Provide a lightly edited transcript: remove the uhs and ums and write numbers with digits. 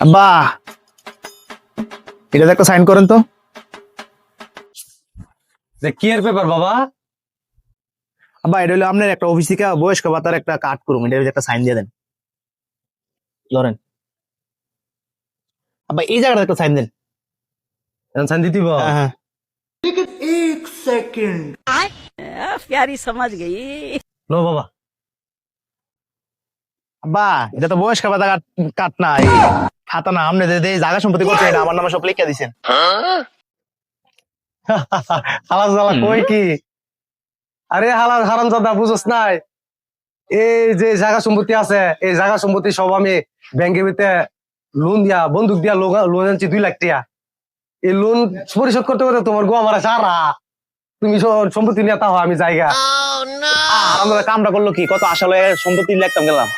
আব্বা, এটা একটা সাইন করেন তো। কি এর পেপার বাবা? আব্বা, এটা হলো আপনার একটা অফিস থেকে বয়স্ক ভাতার একটা কার্ড করুন, এটা একটা সাইন দিয়ে দেন। ধরেন আব্বা, এই জায়গাটা একটা সাইন দেন। সাইন দিতে হইব? হ্যাঁ হ্যাঁ। प्यारी समझ गई। লো বাবা। আব্বা, এটা তো বয়স্ক ভাতা কার্ড না, এই খাতা না। আপনি যে জায়গা সম্পত্তি করছেন, এটা আমার নামে সব লিখে দিচ্ছেন। হালাল জালা কই কি? আরে হালাল হারামজাদা বুঝছ নাই? এই যে জায়গা সম্পত্তি আছে, এই জায়গা সম্পত্তি সব আমি ব্যাংকের ভিতরে লোন দিয়া, বন্দুক দিয়া লোন আনছি 2 লাখ টাকা। এই লোন পরিশোধ করতে করতে তোমার গোয়া মারা সারা। তুমি সম্পত্তি নিয়ে তাও আমি জায়গা। আমরা কামটা করলো কি, কত আসলে সম্পত্তি লিখতাম গেলাম।